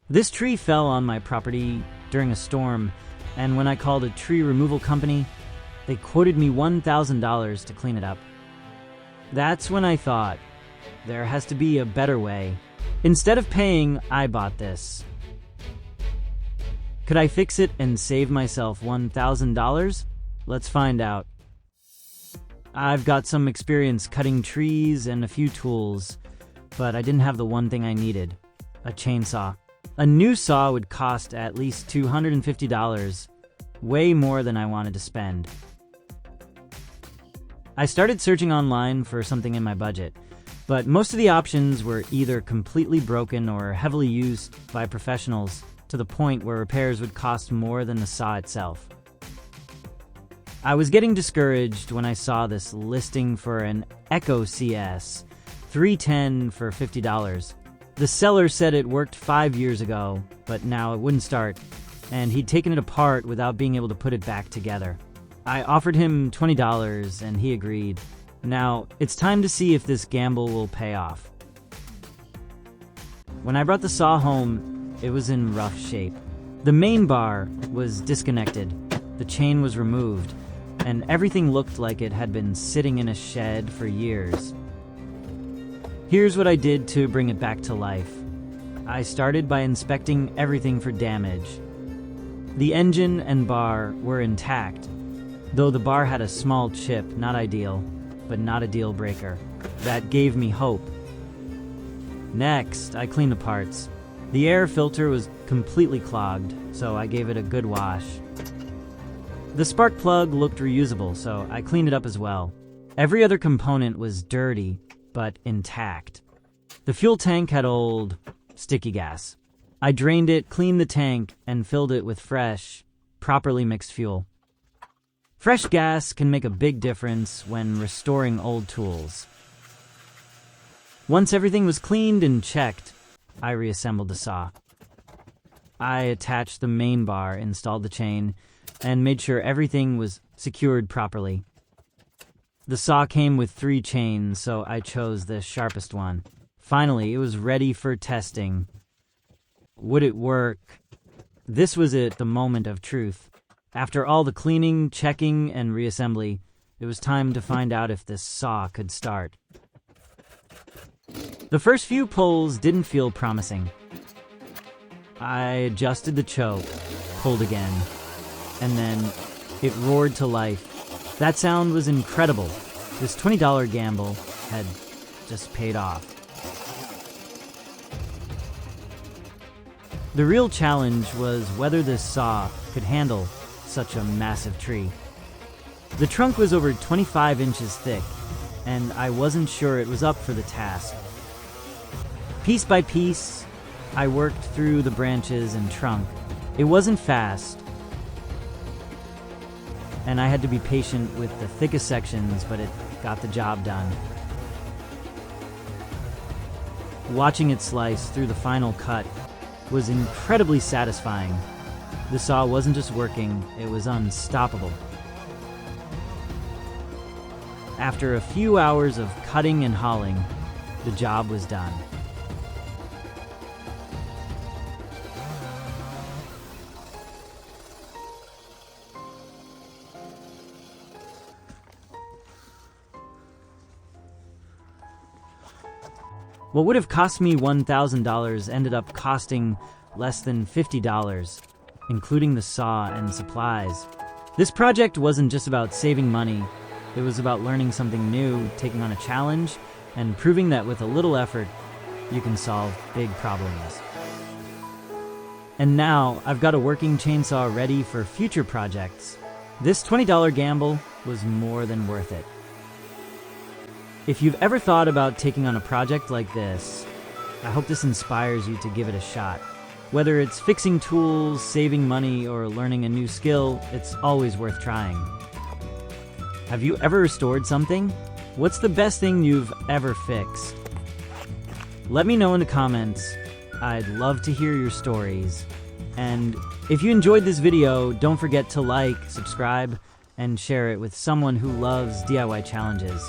This tree fell on my property during a storm, and when I called a tree removal company, they quoted me $1,000 to clean it up. That's when I thought, there has to be a better way. Instead of paying, I bought this. Could I fix it and save myself $1,000? Let's find out. I've got some experience cutting trees and a few tools, but I didn't have the one thing I needed, a chainsaw. A new saw would cost at least $250, way more than I wanted to spend. I started searching online for something in my budget, but most of the options were either completely broken or heavily used by professionals to the point where repairs would cost more than the saw itself. I was getting discouraged when I saw this listing for an Echo CS 310 for $50. The seller said it worked 5 years ago, but now it wouldn't start, and he'd taken it apart without being able to put it back together. I offered him $20 and he agreed. Now, it's time to see if this gamble will pay off. When I brought the saw home, it was in rough shape. The main bar was disconnected, the chain was removed, and everything looked like it had been sitting in a shed for years. Here's what I did to bring it back to life. I started by inspecting everything for damage. The engine and bar were intact, though the bar had a small chip, not ideal, but not a deal breaker. That gave me hope. Next, I cleaned the parts. The air filter was completely clogged, so I gave it a good wash. The spark plug looked reusable, so I cleaned it up as well. Every other component was dirty, but intact. The fuel tank had old, sticky gas. I drained it, cleaned the tank, and filled it with fresh, properly mixed fuel. Fresh gas can make a big difference when restoring old tools. Once everything was cleaned and checked, I reassembled the saw. I attached the main bar, installed the chain, and made sure everything was secured properly. The saw came with 3 chains, so I chose the sharpest one. Finally, it was ready for testing. Would it work? This was it, the moment of truth. After all the cleaning, checking, and reassembly, it was time to find out if this saw could start. The first few pulls didn't feel promising. I adjusted the choke, pulled again, and then it roared to life. That sound was incredible. This $20 gamble had just paid off. The real challenge was whether this saw could handle such a massive tree. The trunk was over 25 inches thick, and I wasn't sure it was up for the task. Piece by piece, I worked through the branches and trunk. It wasn't fast, and I had to be patient with the thickest sections, but it got the job done. Watching it slice through the final cut was incredibly satisfying. The saw wasn't just working, it was unstoppable. After a few hours of cutting and hauling, the job was done. What would have cost me $1,000 ended up costing less than $50, including the saw and supplies. This project wasn't just about saving money, it was about learning something new, taking on a challenge, and proving that with a little effort, you can solve big problems. And now, I've got a working chainsaw ready for future projects. This $20 gamble was more than worth it. If you've ever thought about taking on a project like this, I hope this inspires you to give it a shot. Whether it's fixing tools, saving money, or learning a new skill, it's always worth trying. Have you ever restored something? What's the best thing you've ever fixed? Let me know in the comments. I'd love to hear your stories. And if you enjoyed this video, don't forget to like, subscribe, and share it with someone who loves DIY challenges.